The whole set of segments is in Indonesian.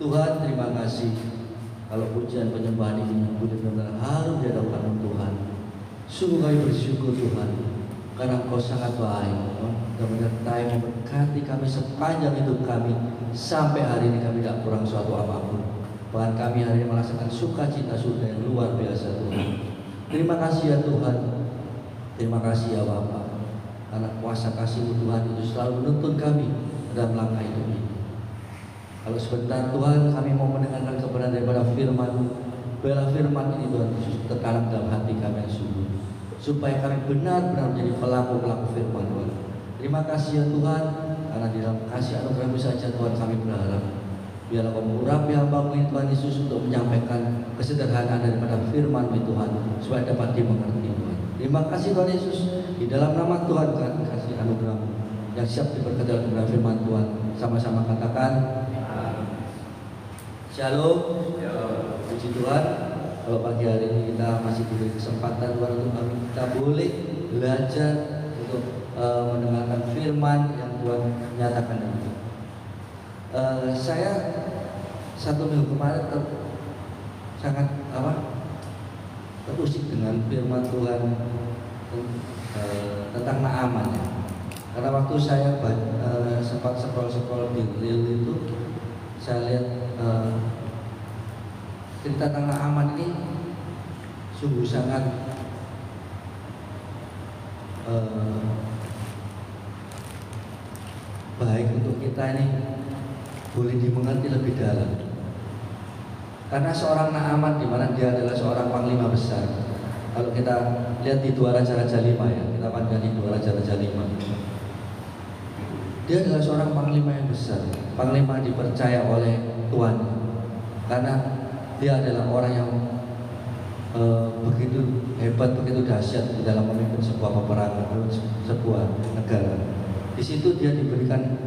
Tuhan, terima kasih. Kalau pujian penyembahan ini benar-benar harum di hadapan Tuhan. Sungguh kami bersyukur Tuhan, karena Engkau sangat baik. Engkau menyertai memberkati kami sepanjang hidup kami. Sampai hari ini kami tidak kurang suatu apapun. Bahkan kami hari ini merasakan sukacita surga yang luar biasa Tuhan. Terima kasih ya Tuhan. Terima kasih ya Bapa. Karena kuasa kasih Tuhan itu selalu menuntun kami dalam langkah hidup ini. Kalau sebentar Tuhan kami mau mendengarkan kebenaran daripada firman, biarlah firman ini Tuhan Yesus tertanam dalam hati kami yang sungguh, supaya kami benar-benar menjadi pelaku-pelaku firman Tuhan. Terima kasih ya Tuhan, karena di dalam kasih anugerah-Mu saja Tuhan kami berharap. Biarlah Kau mengurapi hamba-Mu ini Tuhan Yesus untuk menyampaikan kesederhanaan daripada firman-Mu Tuhan, supaya dapat dimengerti Tuhan. Terima kasih Tuhan Yesus, di dalam nama Tuhan kan kasih anugerah-Mu yang siap diberkati dalam firman Tuhan. Sama-sama katakan Shalom. Puji Tuhan, kalau pagi hari ini kita masih diberi kesempatan Tuhan untuk kita boleh belajar untuk mendengarkan firman yang Tuhan nyatakan ini. Saya satu minggu kemarin sangat terusik dengan firman Tuhan tentang Naaman ya. Karena waktu saya sempat scroll di reel itu, saya lihat cerita tentang Naaman ini sungguh sangat baik untuk kita ini boleh dimengerti lebih dalam. Karena seorang Naaman, di mana dia adalah seorang panglima besar. Kalau kita lihat di 2 Raja-Raja 5 ya, kita panjang di 2 Raja-Raja 5. Dia adalah seorang panglima yang besar, panglima dipercaya oleh Tuhan, karena dia adalah orang yang begitu hebat, begitu dahsyat di dalam memimpin sebuah peperangan, sebuah negara. Di situ dia diberikan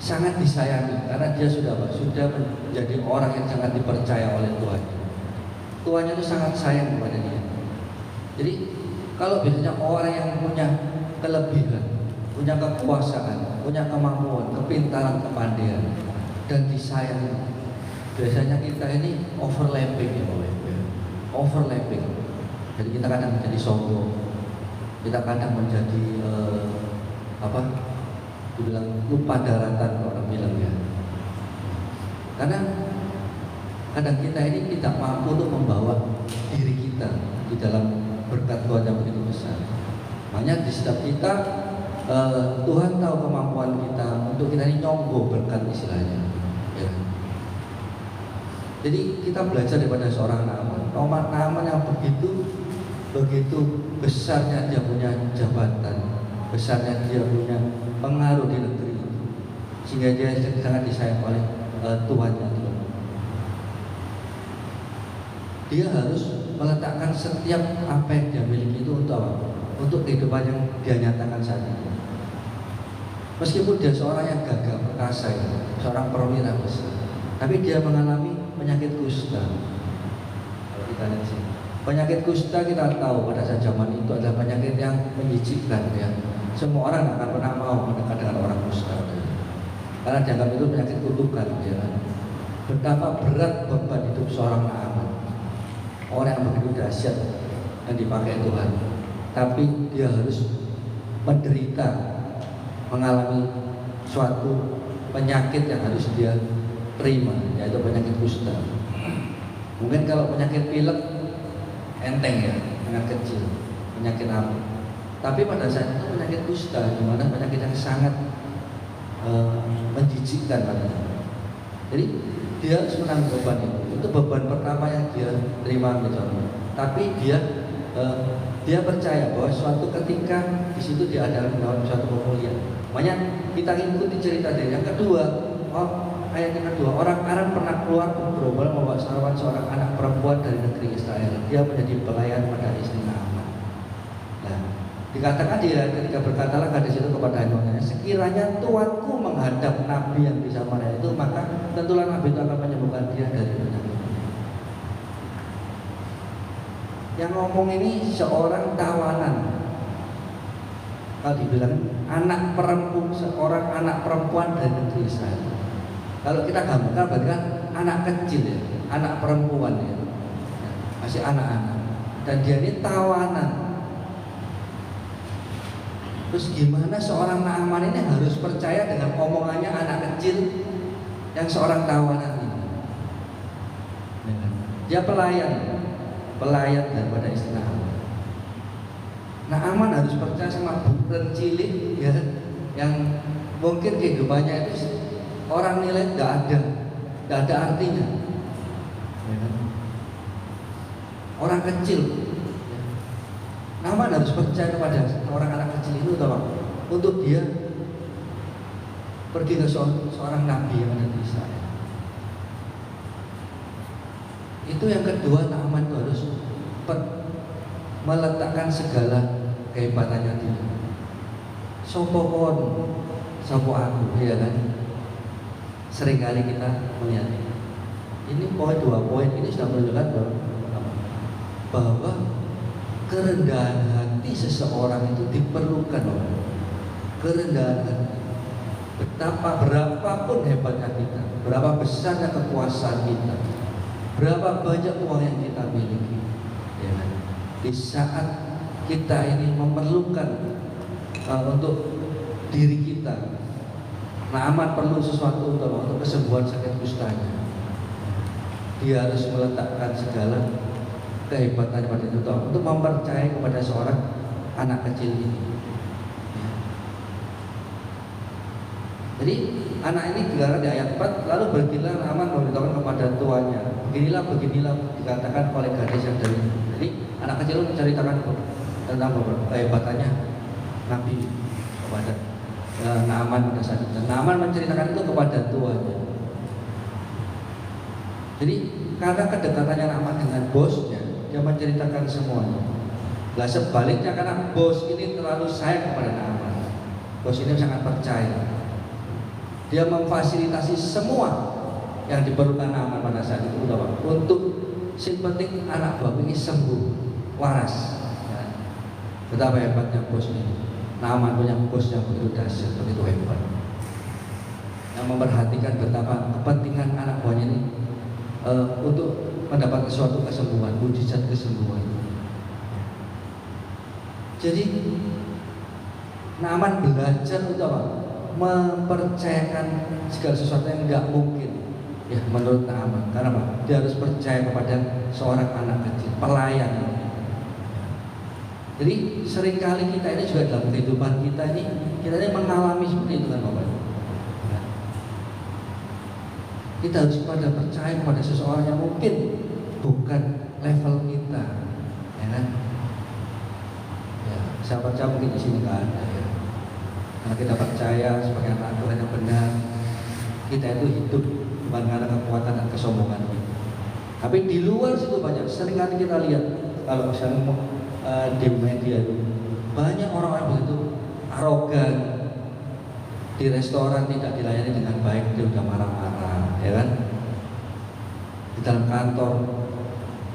sangat disayangi, karena dia sudah menjadi orang yang sangat dipercaya oleh Tuhan. Tuhannya itu sangat sayang kepada dia. Jadi kalau biasanya orang yang punya kelebihan, punya kekuasaan, punya kemampuan, kepintaran, kepandaian, dan disayang, biasanya kita ini overlapping ya, overlapping. Jadi kita kadang menjadi sombong, kita kadang menjadi dibilang lupa daratan, orang bilang ya. Karena kadang kita ini tidak mampu untuk membawa diri kita di dalam berkat Tuhan yang begitu besar. Makanya di setiap kita Tuhan tahu kemampuan kita untuk kita ini nyonggo berkat istilahnya ya. Jadi kita belajar daripada seorang Naaman yang begitu besarnya dia punya jabatan, besarnya dia punya pengaruh di negeri, sehingga dia sangat disayang oleh Tuhannya. Dia harus meletakkan setiap apa yang dia miliki itu untuk apa? Untuk kehidupan yang dia nyatakan saat ini. Meskipun dia seorang yang gagah perkasa, seorang perwira besar, tapi dia mengalami penyakit kusta. Kalau kita lihat sini, penyakit kusta kita tahu pada saat zaman itu adalah penyakit yang menjijikkan ya. Semua orang akan pernah mau mendekat dengan orang kusta ya. Karena dianggap itu penyakit kutukan ya. Betapa berat beban hidup seorang Naaman, orang yang begitu dahsyat yang dipakai Tuhan, tapi dia harus menderita, mengalami suatu penyakit yang harus dia terima, yaitu penyakit kusta. Mungkin kalau penyakit pilek enteng ya, penyakit kecil, penyakit apa. Tapi pada saat itu penyakit kusta, di mana penyakit yang sangat menjijikkan padanya. Jadi dia harus menanggung beban itu. Itu beban pertama yang dia terima misalnya. Tapi dia percaya bahwa suatu ketika di situ dia adalah suatu pemulihan. Makanya kita ikuti cerita dia. Yang kedua, ayat yang kedua, orang Aram pernah keluar bergerombol membawa seorang anak perempuan dari negeri Israel. Dia menjadi pelayan pada istri Naaman. Nah, dikatakan dia ketika berkatalah gadis itu kepada hambanya, sekiranya tuanku menghadap nabi yang di Samaria itu, maka tentulah nabi itu akan menyembuhkan dia dari penyakit. Yang ngomong ini seorang tawanan. Kalau dibilang seorang anak perempuan dari negeri Israel. Kalau kita gambarkan berarti kan anak kecil ya, anak perempuan ya, masih anak-anak. Dan dia ini tawanan. Terus gimana seorang Naaman ini harus percaya dengan omongannya anak kecil yang seorang tawanan ini. Dia pelayan daripada istri Naaman. Naaman harus percaya sama bukan cilik ya, yang mungkin kehidupannya itu orang nilai tidak ada artinya. Orang kecil, Naaman harus percaya kepada orang anak kecil itu, tahu, untuk dia pergi ke seorang nabi yang ada di Israel. Itu yang kedua, Naaman itu harus meletakkan segala kehebatannya di sopo aku, ya kan? Seringkali kita melihat ini dua poin ini sudah menunjukkan bahwa kerendahan hati seseorang itu diperlukan oleh kerendahan hati. Berapapun hebatnya kita, berapa besarnya kekuasaan kita, berapa banyak uang yang kita miliki, ya kan? Di saat kita ini memerlukan untuk diri kita, Naaman perlu sesuatu untuk kesembuhan sakit kustanya, dia harus meletakkan segala kehebatan pada itu untuk mempercayai kepada seorang anak kecil ini. Jadi anak ini dilarang di ayat 4, lalu pergilah Naaman memberitahukan kepada tuannya, beginilah dikatakan oleh gadis yang dari. Jadi anak kecil menceritakan tentang kehebatannya Nabi kepada Naaman pada saat itu. Naaman menceritakan itu kepada tuannya. Jadi karena kedekatannya Naaman dengan bosnya, dia menceritakan semuanya. Lah sebaliknya, karena bos ini terlalu sayang kepada Naaman, bos ini sangat percaya, dia memfasilitasi semua yang diperlukan Naaman pada saat itu, untuk si penting anak buah ini sembuh, waras. Ya. Betapa hebatnya bos ini. Naaman punya bos yang begitu dahsyat, begitu hebat, yang memperhatikan betapa kepentingan anak buahnya ini untuk mendapat suatu kesembuhan, mujizat kesembuhan. Jadi Naaman belajar untuk apa? Mempercayakan segala sesuatu yang tidak mungkin, ya, menurut Naaman. Karena apa? Dia harus percaya kepada seorang anak kecil, pelayan. Jadi seringkali kita ini juga dalam kehidupan kita ini mengalami seperti itu kan, Bapak. Kita harus percaya kepada seseorang yang mungkin bukan level kita, ya kan? Ya, saya percaya mungkin di sini nggak ada, ya. Karena kita percaya sebagai anak Tuhan yang benar, kita itu hidup bukan karena kekuatan dan kesombongan kita. Tapi di luar situ banyak, seringkali kita lihat kalau misalnya di media banyak orang-orang begitu arogan, di restoran tidak dilayani dengan baik, dia udah marah-marah, ya kan? Di dalam kantor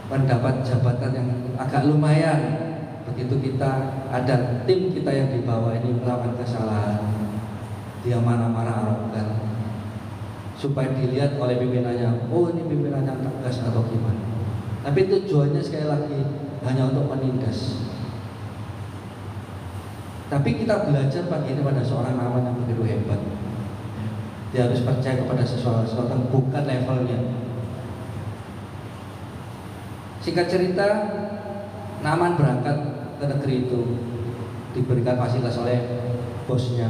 mendapat jabatan yang agak lumayan, begitu kita ada tim kita yang di bawah ini melakukan kesalahan, dia marah-marah arogan, supaya dilihat oleh pimpinannya, oh ini pimpinannya tegas atau gimana. Tapi tujuannya sekali lagi hanya untuk menindas. Tapi kita belajar pagi ini pada seorang Naaman yang begitu hebat. Dia harus percaya kepada sesuatu yang bukan levelnya. Singkat cerita, Naaman berangkat ke negeri itu, diberikan fasilitas oleh bosnya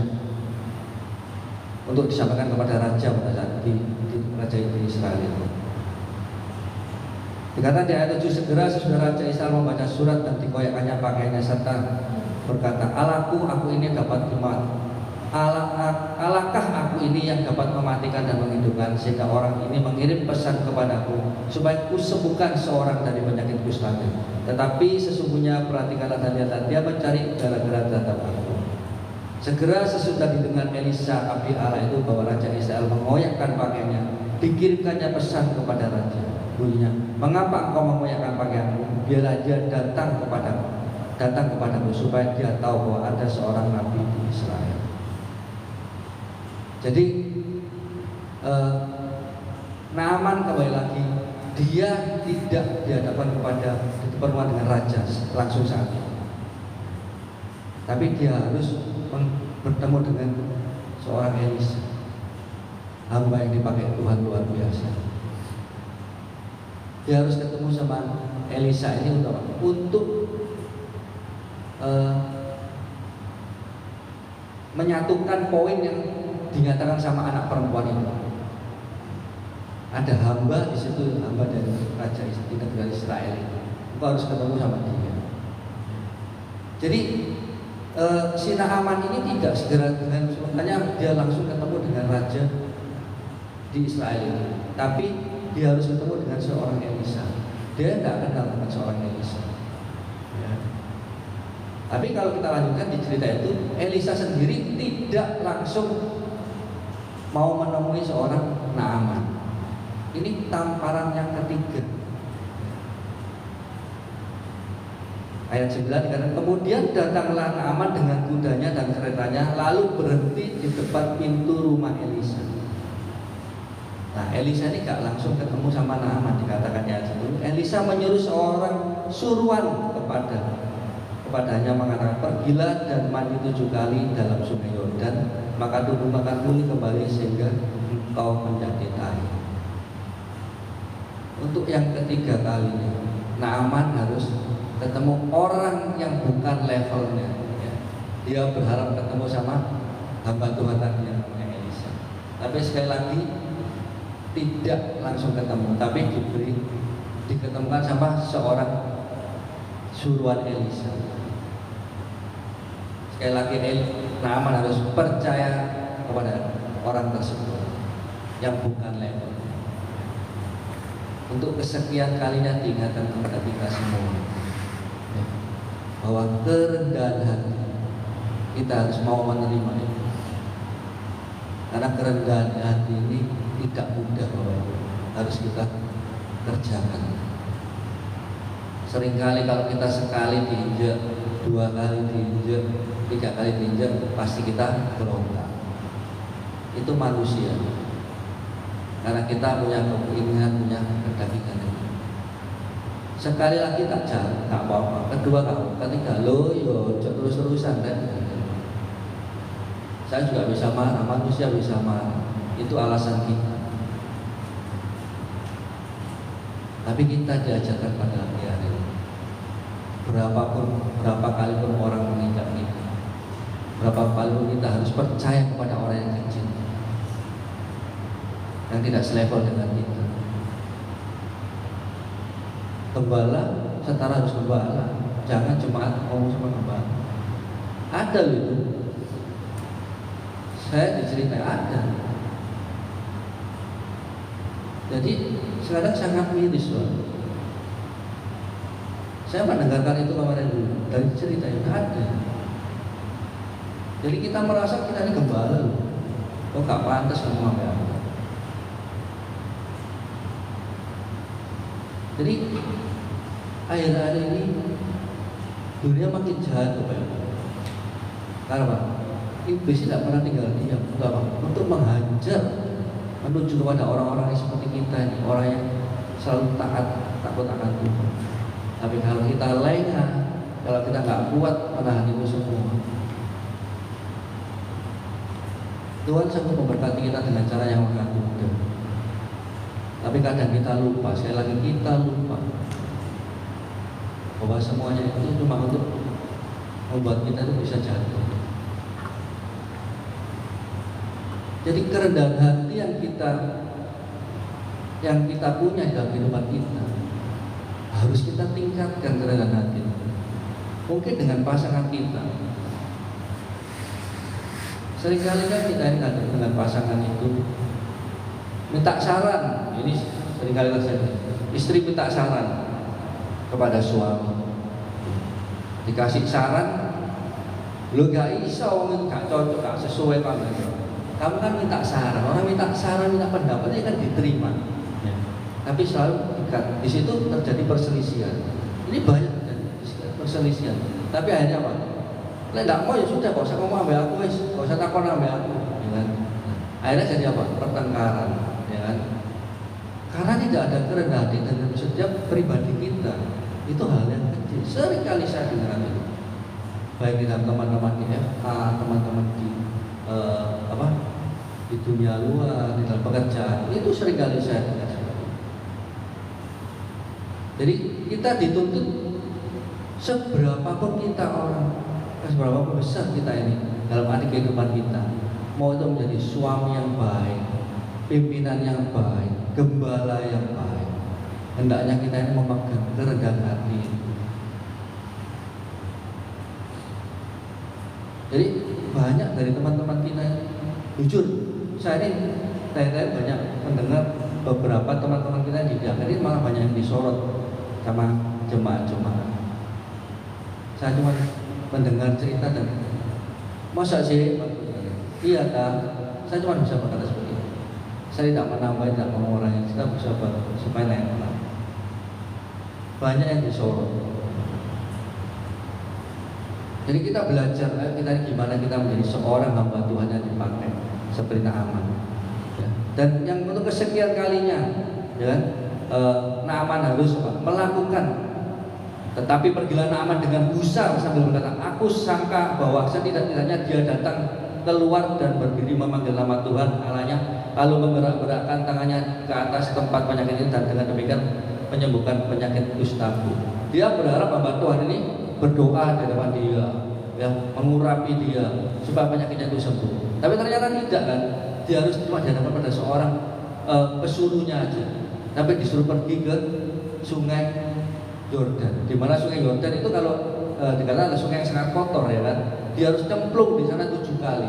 untuk disampaikan kepada raja pada saat di raja itu Israel itu. Dikatakan di ayat 7, segera sesudah Raja Israel membaca surat dan dikoyakkannya pakaiannya serta berkata, Allahku, aku ini dapat Allahkah aku ini yang dapat mematikan dan menghidupkan, sehingga orang ini mengirim pesan kepadaku supaya kusembuhkan seorang dari penyakit kusta. Tetapi sesungguhnya perhatikanlah dan lihatlah, dia mencari gara-gara terhadap aku. Segera sesudah didengar Elisa abdi Allah itu bahwa Raja Israel mengoyakkan pakaiannya, dikirimkannya pesan kepada raja, bunyinya, mengapa engkau mengoyakkan pakaianmu? Biarlah dia datang kepadamu supaya dia tahu bahwa ada seorang nabi di Israel. Jadi Naaman kembali lagi, dia tidak dihadapkan kepada pertemuan dengan raja langsung saat itu, tapi dia harus bertemu dengan seorang Elisa. hamba yang dipakai Tuhan luar biasa. Dia harus ketemu sama Elisa ini untuk menyatukan poin yang dinyatakan sama anak perempuan itu. Ada hamba di situ, hamba dari raja di negara Israel itu. Engkau harus ketemu sama dia. Jadi si Naaman ini tidak segera dengan sebenarnya dia langsung ketemu dengan raja di Israel itu, tapi dia harus ketemu dengan seorang Elisa. Dia tidak kenal dengan seorang Elisa. Ya. Tapi kalau kita lanjutkan di cerita itu, Elisa sendiri tidak langsung mau menemui seorang Naaman. Ini tamparan yang ketiga. Ayat 9 dikatakan, kemudian datanglah Naaman dengan kudanya dan keretanya, lalu berhenti di depan pintu rumah Elisa. Nah, Elisa ini gak langsung ketemu sama Naaman, dikatakan ayat 10. Elisa menyuruh seorang suruhan kepadanya mengatakan, pergilah dan mandi 7 kali dalam sungai Yordan, maka tubuhmu akan pulih kembali sehingga engkau menjadi tai. Untuk yang ketiga kalinya, Naaman harus ketemu orang yang bukan levelnya. Ya. Dia berharap ketemu sama hamba Tuhan yang Elisa. Tapi sekali lagi tidak langsung ketemu, tapi diketemukan sama seorang suruhan Elisa. Sekali lagi Naaman harus percaya kepada orang tersebut yang bukan level. Untuk kesekian kalinya diingatkan kepada kita semua bahwa kerendahan hati kita harus mau menerima itu. Karena kerendahan hati ini tidak mudah, harus kita kerjakan. Seringkali kalau kita sekali diinjak, 2 kali diinjak, 3 kali diinjak, pasti kita berontak. Itu manusia. Karena kita punya keinginan, punya kedagingan. Sekali lagi tak jalan, tak apa-apa. Kedua ketiga, terus-terusan kan. Saya juga bisa marah, manusia bisa marah. Itu alasan kita. Tapi kita diajarkan pada hari ini. Berapa kali pun orang menginjak kita, berapa kali pun kita harus percaya kepada orang yang kecil, yang tidak selevel dengan kita. Gembala setara harus gembala, jangan cuma ngomong sama gembala. Ada loh itu, saya diceritain ada. Jadi sekarang sangat miris loh. Saya mendengarkan itu kemarin dulu dari cerita yang ada. Jadi kita merasa kita ini gembala loh. Kok gak pantas ngomong sama aku. Jadi akhir-akhir ini dunia makin jahat, Bapak. Karena apa? Iblis tidak pernah tinggal diam. Untuk apa? Untuk menghajar, menuju kepada orang-orang yang seperti kita ini, orang yang selalu takut akan Tuhan. Tapi kalau kita lengah, kalau kita nggak kuat menahan itu semua, Tuhan sanggup memberkati kita dengan cara yang sangat mudah. Tapi kadang kita lupa, sekali lagi kita lupa bahwa semuanya itu cuma untuk membuat kita itu bisa jatuh. Jadi kerendahan hati yang kita punya dalam kehidupan kita harus kita tingkatkan kerendahan hati. Mungkin dengan pasangan kita. Seringkali kan kita ini dengan pasangan itu minta saran. Ini seringkali terjadi. Istri minta saran kepada suami, dikasih saran, lu gak iso, gak cocok, gak sesuai kamu. Kamu kan minta saran, orang minta saran, minta pendapatnya kan diterima. Ya. Tapi selalu di situ terjadi perselisihan. Ini banyak terjadi perselisihan. Tapi akhirnya apa? Kalau tidak mau ya sudah, gak usah ngomong ambil aku, gak usah takon ambil aku. Ya kan? Akhirnya jadi apa? Pertengkaran. Ya kan? Karena tidak ada kerendahan hati dalam setiap pribadi kita. Itu hal yang kecil. Seringkali saya dengar itu, baik di dalam teman-teman di FA, teman-teman di di dunia luar, di dalam pekerjaan, itu seringkali saya dengar seperti itu. Jadi kita dituntut seberapapun kita orang, seberapapun besar kita ini dalam arti kehidupan kita, mau itu menjadi suami yang baik, pimpinan yang baik, gembala yang baik, hendaknya kita ini memegang kerendahan hati. Jadi banyak dari teman-teman kita, jujur, saya ini banyak mendengar beberapa teman-teman kita di daerah ini malah banyak yang disorot sama jemaat-jemaat. Saya cuma mendengar cerita dan masa sih? Iya kan? Saya cuma bisa berkata seperti itu. Saya tidak menambah, tidak mengurangi. Kita bisa supaya naik menang. Banyak yang disorot. Jadi kita belajar, kita gimana kita menjadi seorang hamba Tuhan yang dipakai seperti Naaman. Ya. Dan yang untuk kesekian kalinya, ya, Naaman harus melakukan. Tetapi pergilah Naaman dengan gusar sambil berkata, aku sangka bahwa setidak-tidaknya dia datang keluar dan berdiri memanggil nama Tuhan Allahnya, lalu menggerak-gerakkan tangannya ke atas tempat penyakit ini dan dengan demikian menyembuhkan penyakit kustaku. Dia berharap hamba Tuhan ini berdoa di depan dia, ya, mengurapi dia supaya penyakitnya itu sembuh. Tapi ternyata tidak kan? Dia harus cuma dihadapkan pada seorang pesuruhnya aja. Tapi disuruh pergi ke sungai Yordan. Di mana sungai Yordan itu kalau dikatakan ada sungai yang sangat kotor, ya kan? Dia harus cemplung di sana 7 kali.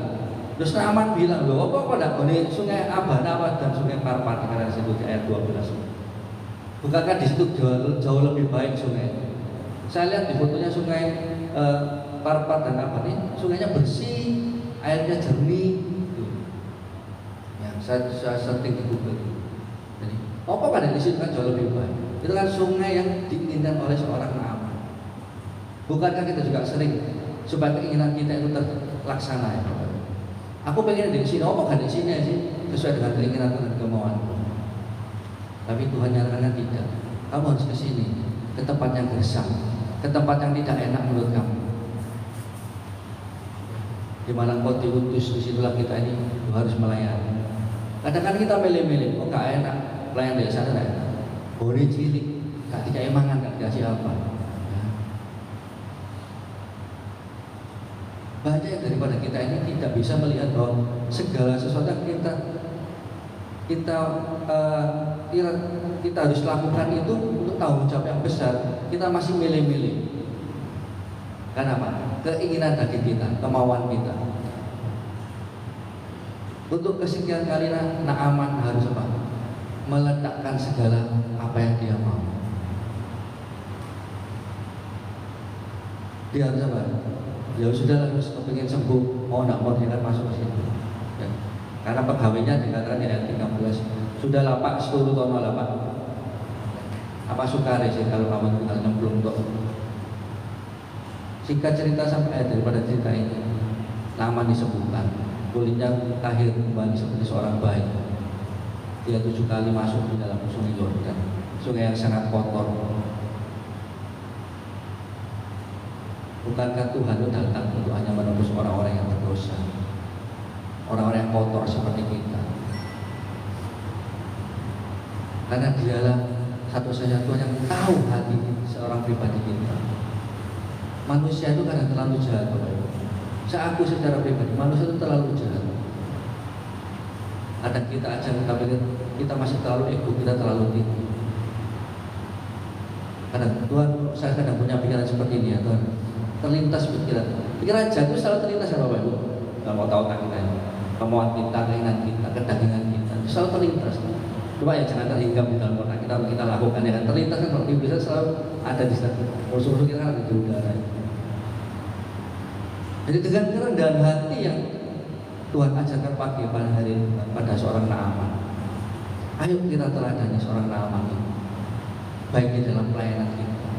Terus Naaman bilang, loh, apa enggak boleh sungai Abana dan sungai Parpat karena di situ di ayat 12. Bukankah di situ jauh lebih baik sungai? Saya lihat di fotonya sungai Parpat dan apa nih, sungainya bersih, airnya jernih. Ya, saya searching di Google. Jadi, apa pada di situ kan jauh lebih baik? Itu kan sungai yang diinginkan oleh seorang Naaman. Bukankah kita juga sering supaya keinginan kita itu terlaksana, ya? Aku pengen di sini, apa kan di sini sih sesuai dengan keinginan dan kemauan. Tapi Tuhan nyatakan tidak. Kamu harus ke sini, ke tempat yang gersang, ke tempat yang tidak enak menurut kamu. Di mana kau diutus, disitulah kita ini harus melayani. Kadang-kadang kita milih-milih, oh gak enak, pelayan dari sana gak enak. Boleh cilik, gak tidak emangan, gak dikasih apa. Ya. Banyak daripada kita ini tidak bisa melihat bahwa segala sesuatu yang kita harus lakukan itu untuk tanggung jawab yang besar. Kita masih milih-milih. Kenapa? Keinginan daging kita, kemauan kita. Untuk kesekian kali Naaman harus apa? Meletakkan segala apa yang dia mau. Dia harus apa? Ya sudah, harus kepingin sembuh, mau tidak mau dia kan masuk ke situ. Ya. Karena pegawainya dikatakan di ayat 13, sudahlah Pak, 10 tahun lah Pak. Apa sukari sih kalau kamu tinggal nyemplung tuh. Singkat cerita sampai daripada cerita ini, Naaman disembuhkan, kulitnya lahir kembali seperti seorang bayi. Dia 7 kali masuk di dalam sungai Yordan, sungai yang sangat kotor. Bukankah Tuhan itu datang untuk hanya menembus orang-orang yang berdosa, orang-orang yang kotor seperti kita? Karena dialah satu-satunya Tuhan yang tahu hati seorang pribadi kita. Manusia itu kadang terlalu jahat, Bapak Ibu. Aku secara pribadi, manusia itu terlalu jahat. Kadang kita aja kita masih terlalu ego, kita terlalu tinggi. Kadang Tuhan, saya kadang punya pikiran seperti ini ya Tuhan. Terlintas pikiran jatuh selalu terlintas ya Bapak Ibu. Dalam otak-otak kita ini, kemauan kita, keinginan kita, kedagingan kita, selalu terlintas. Coba ya jangan terhinggap di dalam otak kita, kita lakukan ya kan. Terlintas kan kalau bisa selalu ada di sana. Musuh-musuh kita kan ada di udara. Jadi dengan kerendahan hati yang Tuhan ajarkan pagi pada hari ini pada seorang Naaman. Ayo kita teladani seorang Naaman ini. Baik di dalam pelayanan kita,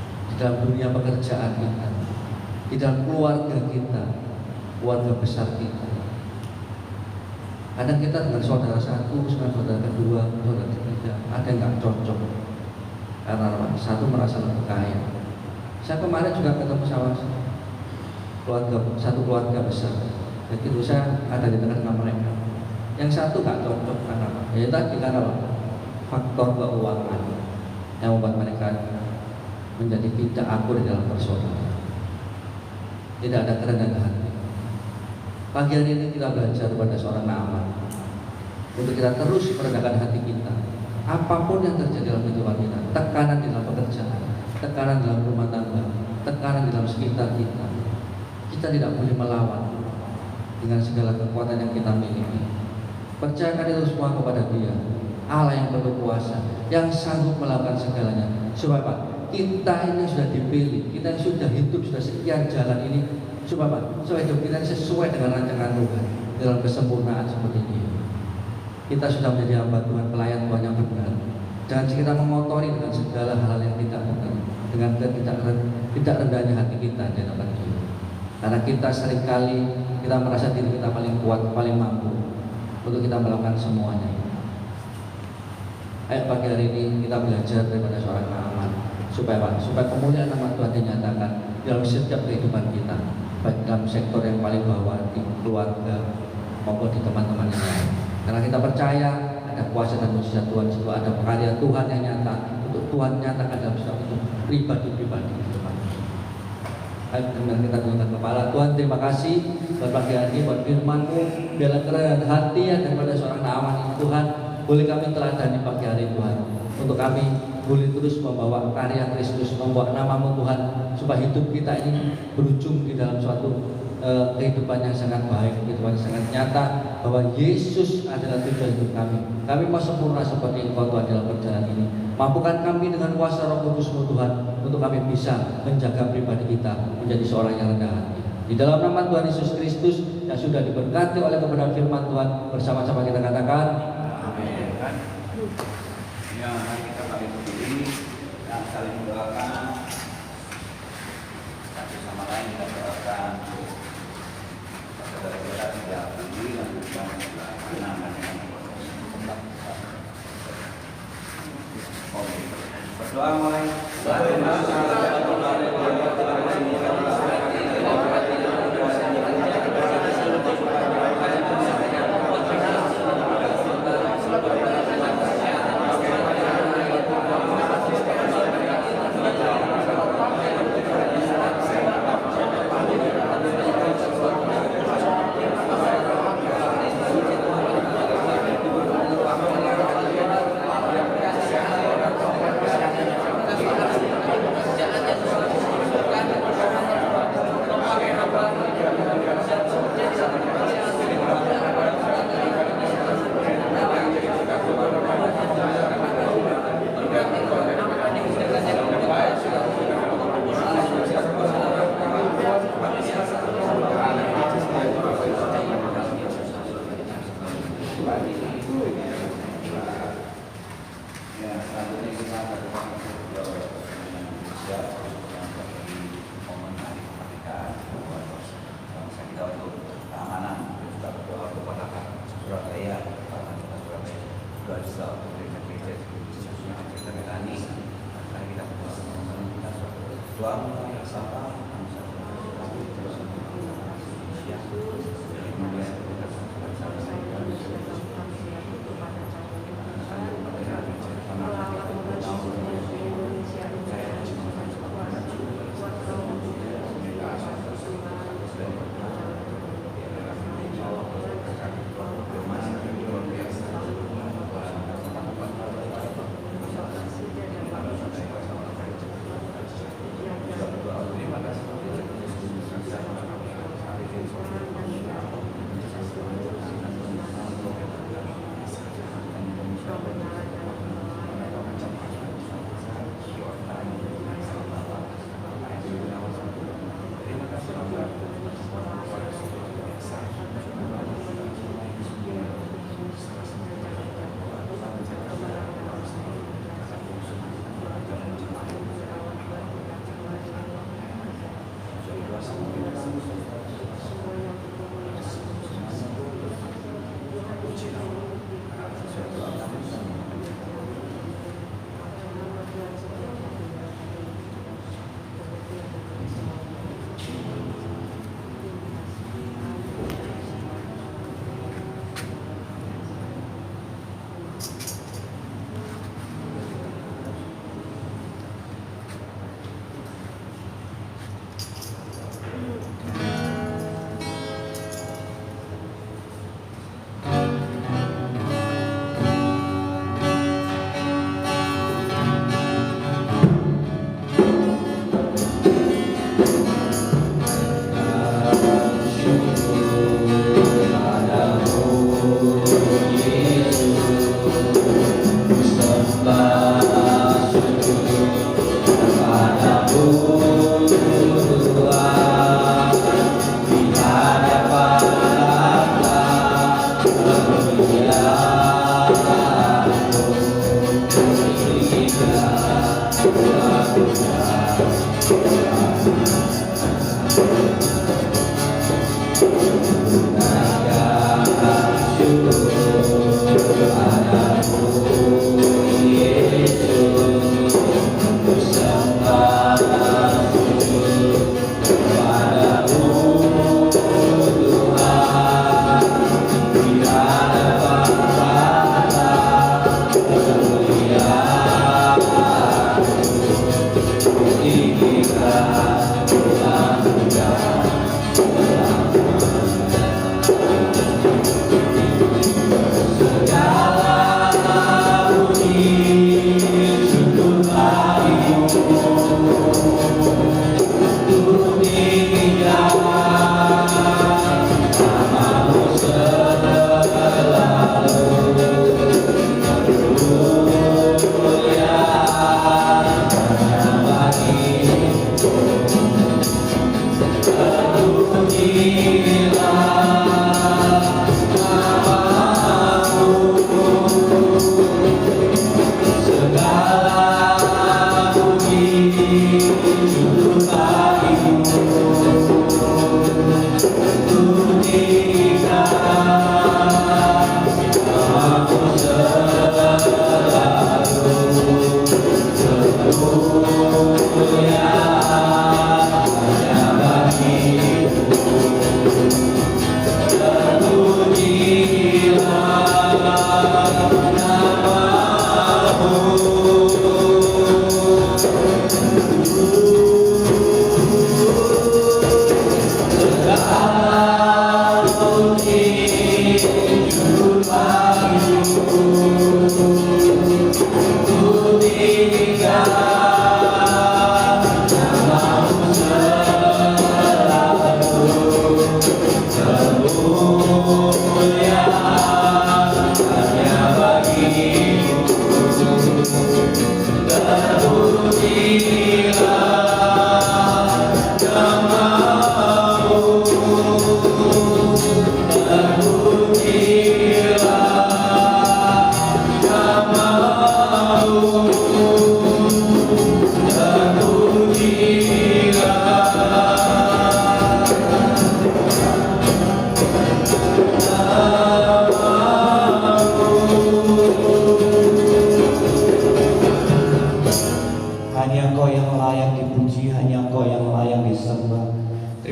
di dalam dunia pekerjaan kita, di dalam keluarga kita, keluarga besar kita. Kadang kita dengan saudara satu, dengan saudara kedua, saudara ketiga, ada yang nggak cocok karena satu merasa lebih kaya. Saya kemarin juga ketemu sama satu keluarga besar. Jadi saya ada di tengah-tengah mereka. Yang satu nggak cocok karena apa? Ya tadi karena apa? Faktor keuangan yang membuat mereka menjadi tidak akur di dalam persaudaraan. Tidak ada kerendahan hati. Pagi hari ini kita belajar pada seorang Naaman untuk kita terus merendahkan hati kita. Apapun yang terjadi dalam kehidupan kita, tekanan di dalam pekerjaan, tekanan dalam rumah tangga, tekanan di dalam sekitar kita, kita tidak boleh melawan dengan segala kekuatan yang kita miliki. Percayakan itu semua kepada Dia, Allah yang penuh kuasa, yang sanggup melakukan segalanya. Supaya Pak, kita ini sudah dipilih, kita yang sudah hidup sudah sekian jalan ini, supaya Pak, supaya hidup kita sesuai dengan rancangan Tuhan dalam kesempurnaan seperti ini. Kita sudah menjadi hamba Tuhan, pelayan Tuhan yang benar. Jangan kita mengotori dengan segala hal yang tidak benar, dengan tidak rendahnya hati kita di hadapan Dia. Karena kita seringkali kita merasa diri kita paling kuat, paling mampu untuk kita melakukan semuanya. Ayo pagi hari ini kita belajar daripada seorang Naaman, supaya kemuliaan nama Tuhan dinyatakan dalam setiap kehidupan kita, baik dalam sektor yang paling bawah, di keluarga maupun di teman-teman yang lain. Karena kita percaya ada kuasa dan mujizat Tuhan, itu ada karya Tuhan yang nyata untuk Tuhan nyatakan dalam setiap itu pribadi-pribadi di depan. Ayo kita tundukkan kepala. Tuhan, terima kasih buat pagi hari ini, buat firman-Mu, biarlah kerendahan hati ya daripada seorang Naaman ini Tuhan, boleh kami teladani pagi hari Tuhan, untuk kami boleh terus membawa karya Kristus, membawa nama-Mu Tuhan, supaya hidup kita ini berujung di dalam suatu kehidupan yang sangat baik, kehidupan yang sangat nyata, bahwa Yesus adalah tujuan hidup kami. Kami mau sempurna seperti Engkau Tuhan dalam perjalanan ini. Mampukan kami dengan kuasa Roh Kudus-Mu Tuhan, untuk kami bisa menjaga pribadi kita menjadi seorang yang rendah hati. Di dalam nama Tuhan Yesus Kristus yang sudah diberkati oleh kebenaran firman Tuhan, bersama-sama kita katakan amin. Ya, mari kita balik berdiri dan saling mendoakan. Satu sama lain kita doakan. Saudara kita tidak berdiri dan bukan namanya. Oke, berdoa mulai.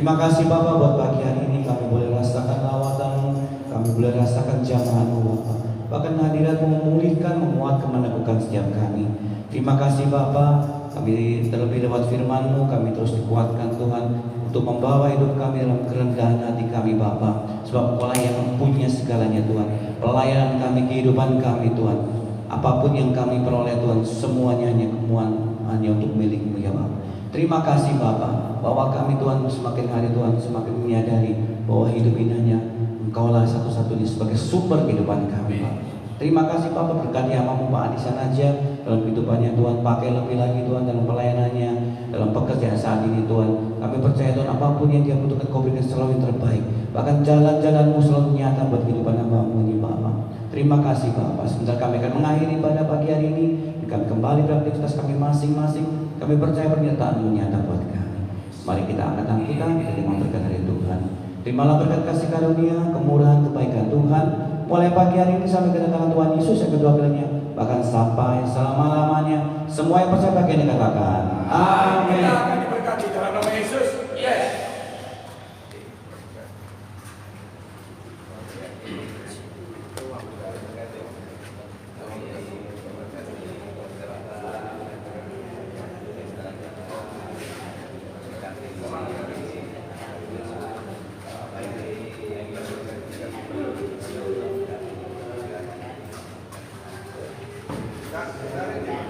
Terima kasih Bapak buat pagi hari ini kami boleh rasakan lawatan-Mu, kami boleh rasakan jamahan-Mu Bapak. Bahkan hadirat-Mu memulihkan, menguatkan, meneguhkan setiap kami. Terima kasih Bapak, kami terlebih lewat firman-Mu, kami terus dikuatkan Tuhan untuk membawa hidup kami dalam kerendahan hati kami Bapak. Sebab Engkau yang mempunyai segalanya Tuhan. Pelayanan kami, kehidupan kami Tuhan. Apapun yang kami peroleh Tuhan, semuanya hanya untuk milik-Mu ya Bapak. Terima kasih Bapak, bahwa kami Tuhan semakin hari Tuhan semakin menyadari bahwa hidup ini hanya Engkaulah satu-satunya sebagai sumber kehidupan kami. Terima kasih Bapak, berkati hamba-Mu Pak Adi Sanaja dalam kehidupannya Tuhan, pakai lebih lagi Tuhan dalam pelayanannya, dalam pekerjaan saat ini Tuhan. Kami percaya Tuhan apapun yang dia butuhkan Kau berikan selalu yang terbaik. Bahkan jalan-jalan-Mu selalu nyata buat kehidupan hamba-Mu ini Bapak. Terima kasih Bapak. Sebentar kami akan mengakhiri pada pagi hari ini. Kami kembali beraktivitas kami masing-masing. Kami percaya pernyataan-Mu nyata buat kami. Mari kita angkat tangan kita terima berkat dari Tuhan. Terimalah berkat kasih karunia, kemurahan, kebaikan Tuhan. Mulai pagi hari ini sampai kedatangan Tuhan Yesus yang kedua kalinya, bahkan sampai selama-lamanya. Semua yang percaya bagian dikatakan amin. Kita akan diberkati dalam nama Yesus. Yes. Gracias.